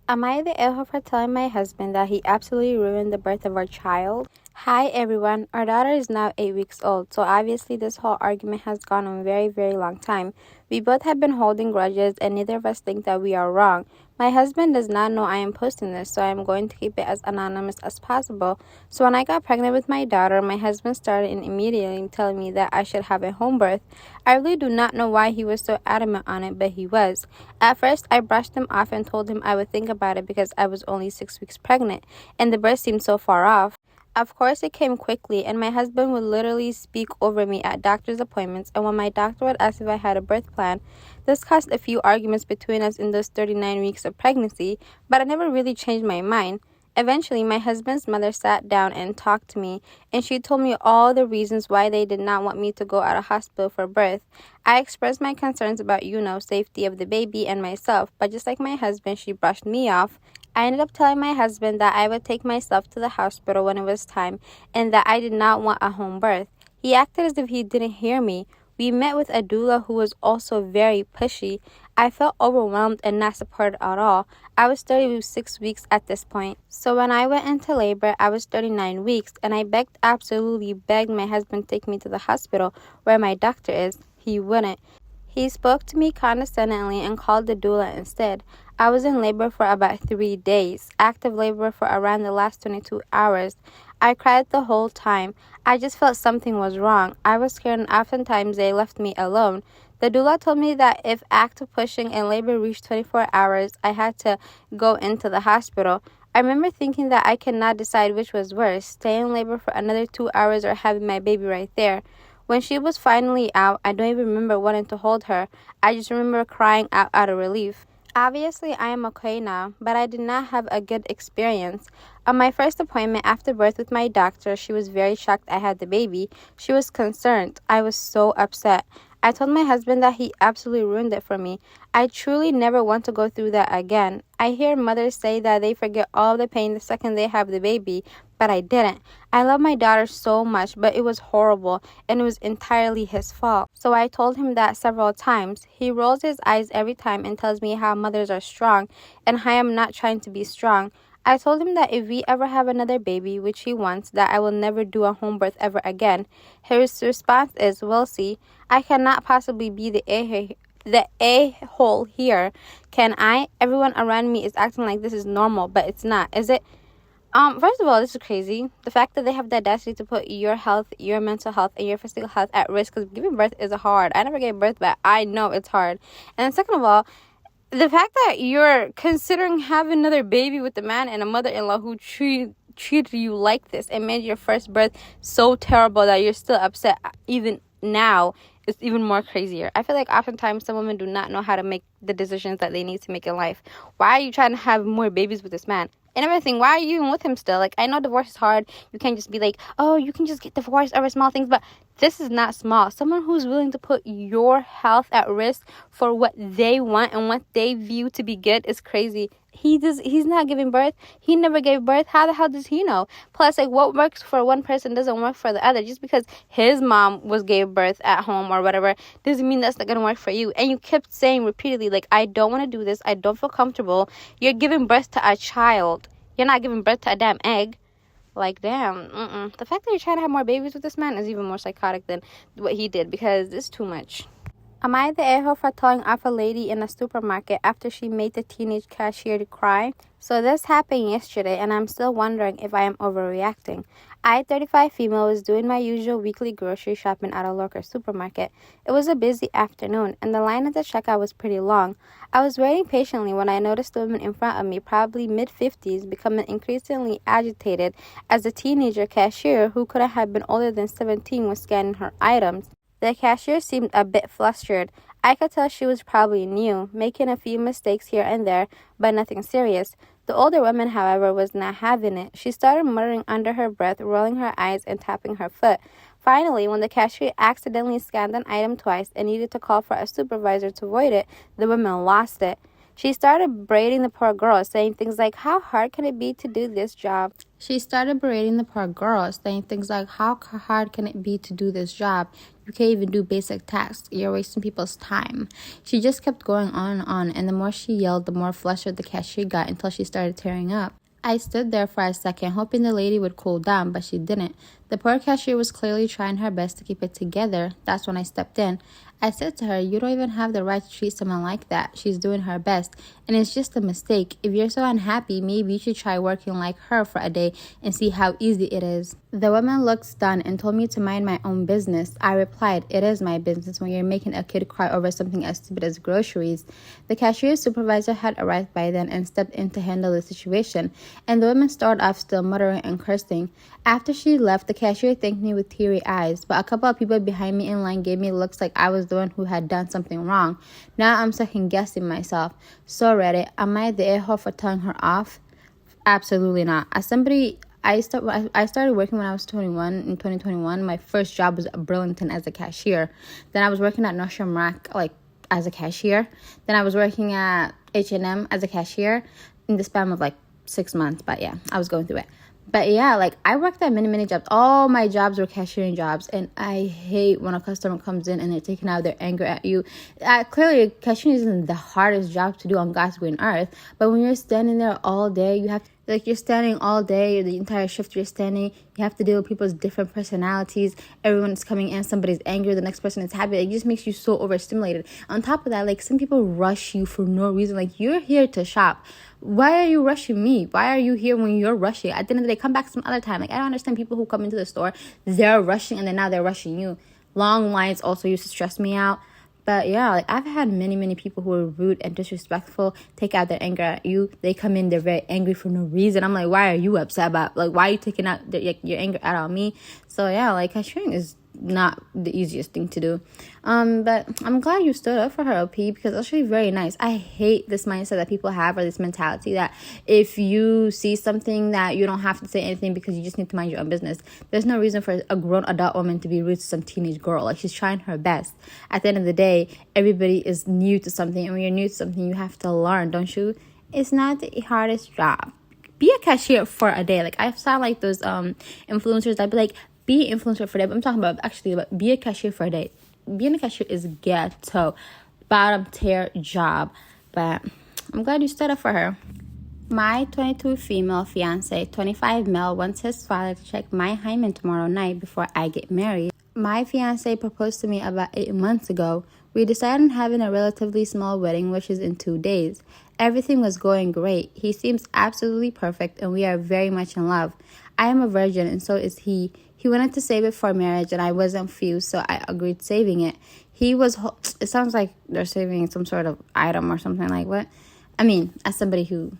Am I the a-hole for telling my husband that he absolutely ruined the birth of our child? Hi everyone, our daughter is now 8 weeks old, so obviously this whole argument has gone on very, very long time. We both have been holding grudges and neither of us think that we are wrong. My husband does not know I am posting this, so I am going to keep it as anonymous as possible. So when I got pregnant with my daughter, my husband started immediately telling me that I should have a home birth. I really do not know why he was so adamant on it, but he was. At first, I brushed him off and told him I would think about it because I was only 6 weeks pregnant, and the birth seemed so far off. Of course, it came quickly, and my husband would literally speak over me at doctor's appointments, and when my doctor would ask if I had a birth plan. This caused a few arguments between us in those 39 weeks of pregnancy, but I never really changed my mind. Eventually, my husband's mother sat down and talked to me, and she told me all the reasons why they did not want me to go out of hospital for birth. I expressed my concerns about, safety of the baby and myself, but just like my husband, she brushed me off. I ended up telling my husband that I would take myself to the hospital when it was time and that I did not want a home birth. He acted as if he didn't hear me. We met with a doula who was also very pushy. I felt overwhelmed and not supported at all. I was 36 weeks at this point. So when I went into labor, I was 39 weeks and I absolutely begged my husband to take me to the hospital where my doctor is. He wouldn't. He spoke to me condescendingly and called the doula instead. I was in labor for about 3 days, active labor for around the last 22 hours. I cried the whole time. I just felt something was wrong. I was scared and oftentimes they left me alone. The doula told me that if active pushing and labor reached 24 hours, I had to go into the hospital. I remember thinking that I could not decide which was worse, stay in labor for another 2 hours or having my baby right there. When she was finally out, I don't even remember wanting to hold her. I just remember crying out of relief. Obviously, I am okay now, but I did not have a good experience. On my first appointment after birth with my doctor, she was very shocked I had the baby. She was concerned. I was so upset. I told my husband that he absolutely ruined it for me. I truly never want to go through that again. I hear mothers say that they forget all the pain the second they have the baby, but I didn't. I love my daughter so much, but it was horrible, and it was entirely his fault. So I told him that several times. He rolls his eyes every time and tells me how mothers are strong, and I am not trying to be strong. I told him that if we ever have another baby, which he wants, that I will never do a home birth ever again. His response is, "We'll see. I cannot possibly be the a-hole here, can I? Everyone around me is acting like this is normal, but it's not, is it?" First of all, this is crazy. The fact that they have the audacity to put your health, your mental health, and your physical health at risk, because giving birth is hard. I never gave birth, but I know it's hard. And then second of all, the fact that you're considering having another baby with a man and a mother-in-law who treated you like this and made your first birth so terrible that you're still upset even now is even more crazier. I feel like oftentimes some women do not know how to make the decisions that they need to make in life. Why are you trying to have more babies with this man? And everything, why are you even with him still? Like, I know divorce is hard. You can't just be like, oh, you can just get divorced over small things. But this is not small. Someone who's willing to put your health at risk for what they want and what they view to be good is crazy. He's not giving birth. He never gave birth. How the hell does he know? Plus, like, what works for one person doesn't work for the other. Just because his mom gave birth at home or whatever doesn't mean that's not gonna work for you. And you kept saying repeatedly, like, I don't want to do this. I don't feel comfortable. You're giving birth to a child. You're not giving birth to a damn egg. Like, damn. The fact that you're trying to have more babies with this man is even more psychotic than what he did, because it's too much. Am I the a-hole for telling off a lady in a supermarket after she made the teenage cashier to cry? So this happened yesterday, and I'm still wondering if I am overreacting. I, 35 female, was doing my usual weekly grocery shopping at a local supermarket. It was a busy afternoon, and the line at the checkout was pretty long. I was waiting patiently when I noticed the woman in front of me, probably mid-50s, becoming increasingly agitated as the teenager cashier, who couldn't have been older than 17, was scanning her items. The cashier seemed a bit flustered. I could tell she was probably new, making a few mistakes here and there, but nothing serious. The older woman, however, was not having it. She started muttering under her breath, rolling her eyes and tapping her foot. Finally, when the cashier accidentally scanned an item twice and needed to call for a supervisor to avoid it, the woman lost it. She started berating the poor girl, saying things like, how hard can it be to do this job? She started berating the poor girl, saying things like, how hard can it be to do this job? You can't even do basic tasks. You're wasting people's time. She just kept going on, and the more she yelled, the more flustered the cashier got until she started tearing up. I stood there for a second, hoping the lady would cool down, but she didn't. The poor cashier was clearly trying her best to keep it together. That's when I stepped in. I said to her, you don't even have the right to treat someone like that. She's doing her best, and it's just a mistake. If you're so unhappy, maybe you should try working like her for a day and see how easy it is. The woman looked stunned and told me to mind my own business. I replied, it is my business when you're making a kid cry over something as stupid as groceries. The cashier supervisor had arrived by then and stepped in to handle the situation, and the woman started off still muttering and cursing. After she left, the cashier thanked me with teary eyes, but a couple of people behind me in line gave me looks like I was the one who had done something wrong. Now I'm second guessing myself. So Reddit, am I the a-hole for telling her off? Absolutely not. As somebody, I started working when I was 21 in 2021. My first job was at Burlington as a cashier. Then I was working at Nordstrom Rack as a cashier. Then I was working at H&M as a cashier in the span of 6 months. But yeah, I was going through it. But yeah, I worked at many jobs. All my jobs were cashiering jobs, and I hate when a customer comes in and they're taking out their anger at you. Clearly, cashiering isn't the hardest job to do on God's green earth, but when you're standing there all day, you have to, you're standing all day, the entire shift you're standing, you have to deal with people's different personalities. Everyone's coming in, somebody's angry, the next person is happy. It just makes you so overstimulated. On top of that, some people rush you for no reason. You're here to shop. Why are you rushing me? Why are you here when you're rushing? At the end of the day, come back some other time. I don't understand people who come into the store, they're rushing, and then now they're rushing you. Long lines also used to stress me out. But yeah, I've had many people who are rude and disrespectful take out their anger at you. They come in, they're very angry for no reason. I'm like, why are you upset about? Why are you taking out your anger out on me? So yeah, cashiering is not the easiest thing to do. But I'm glad you stood up for her, OP, because it's actually very nice. I hate this mindset that people have, or this mentality that if you see something that you don't have to say anything because you just need to mind your own business. There's no reason for a grown adult woman to be rude to some teenage girl. She's trying her best. At the end of the day, everybody is new to something, and when you're new to something, you have to learn, don't you? It's not the hardest job. Be a cashier for a day. I saw those influencers that be be an influencer for a day, but I'm talking about be a cashier for a day. Being a cashier is ghetto, bottom tier job, but I'm glad you stood up for her. My 22 female fiancé, 25 male, wants his father to check my hymen tomorrow night before I get married. My fiancé proposed to me about 8 months ago. We decided on having a relatively small wedding, which is in 2 days. Everything was going great. He seems absolutely perfect, and we are very much in love. I am a virgin, and so is he. He wanted to save it for marriage, and I wasn't fused, so I agreed saving it. It sounds like they're saving some sort of item or something what? I mean, as somebody who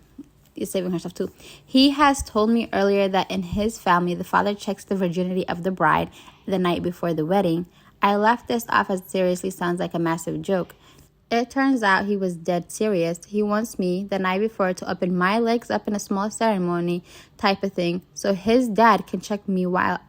is saving herself too. He has told me earlier that in his family, the father checks the virginity of the bride the night before the wedding. I left this off as seriously sounds like a massive joke. It turns out he was dead serious. He wants me the night before to open my legs up in a small ceremony type of thing, so his dad can check me while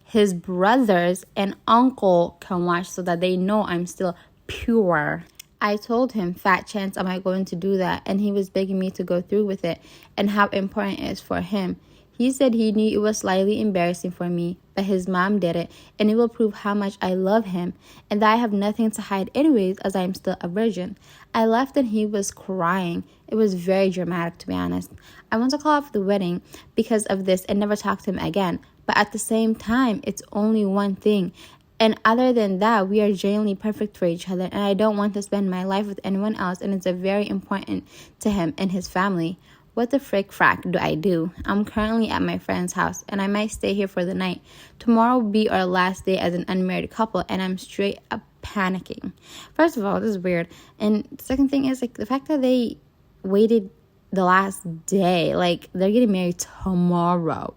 his brothers and uncle can watch, so that they know I'm still pure. I told him, fat chance am I going to do that, and he was begging me to go through with it and how important it is for him. He said he knew it was slightly embarrassing for me, but his mom did it, and it will prove how much I love him, and that I have nothing to hide anyways, as I am still a virgin. I left and he was crying. It was very dramatic, to be honest. I want to call off the wedding because of this and never talk to him again, but at the same time, it's only one thing. And other than that, we are genuinely perfect for each other, and I don't want to spend my life with anyone else, and it's very important to him and his family. What the frack do I do? I'm currently at my friend's house, and I might stay here for the night. Tomorrow will be our last day as an unmarried couple, and I'm straight up panicking. First of all, this is weird. And the second thing is, the fact that they waited the last day. They're getting married tomorrow.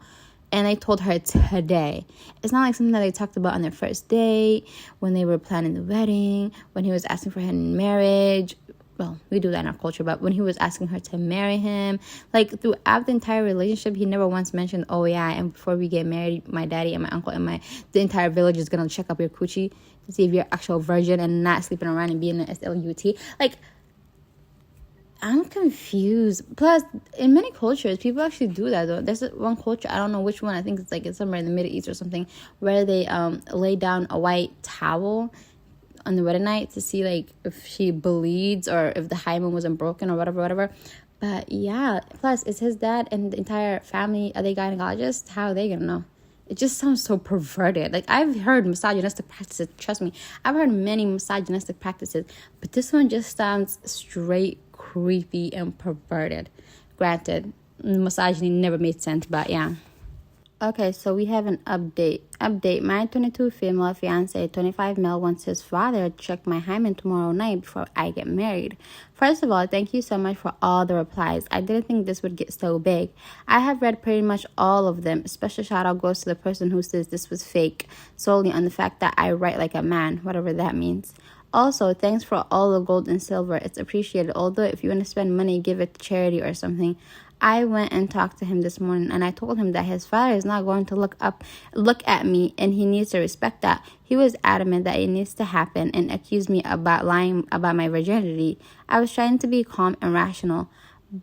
And they told her today. It's not something that they talked about on their first date, when they were planning the wedding, when he was asking for her in marriage. Well, we do that in our culture, but when he was asking her to marry him, throughout the entire relationship, he never once mentioned, oh yeah, and before we get married, my daddy and my uncle and the entire village is going to check up your coochie to see if you're actual virgin and not sleeping around and being an SLUT. I'm confused. Plus, in many cultures, people actually do that though. There's one culture, I don't know which one. I think it's like it's somewhere in the Middle East or something, where they lay down a white towel on the wedding night to see like if she bleeds or if the hymen wasn't broken or whatever. But yeah, plus it's his dad and the entire family. Are they gynecologists? How are they gonna know? It just sounds so perverted. Like, I've heard misogynistic practices. Trust me, I've heard many misogynistic practices, but this one just sounds straight creepy and perverted. Granted, misogyny never made sense, but yeah. Okay, so we have an update. My 22 female fiance, 25 male, wants his father to check my hymen tomorrow night before I get married. First of all, thank you so much for all the replies. I didn't think this would get so big. I have read pretty much all of them. Special shout out goes to the person who says this was fake, solely on the fact that I write like a man, whatever that means. Also, thanks for all the gold and silver. It's appreciated. Although if you want to spend money, give it to charity or something. I went and talked to him this morning, and I told him that his father is not going to look at me, and he needs to respect that. He was adamant that it needs to happen and accused me about lying about my virginity. I was trying to be calm and rational,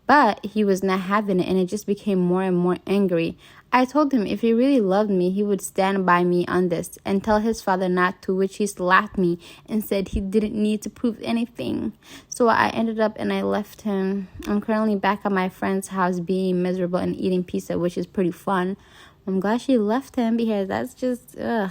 but he was not having it, and it just became more and more angry. I told him if he really loved me, he would stand by me on this and tell his father not to, which he slapped me and said he didn't need to prove anything. So I ended up and I left him. I'm currently back at my friend's house being miserable and eating pizza, which is pretty fun. I'm glad she left him because that's just, ugh.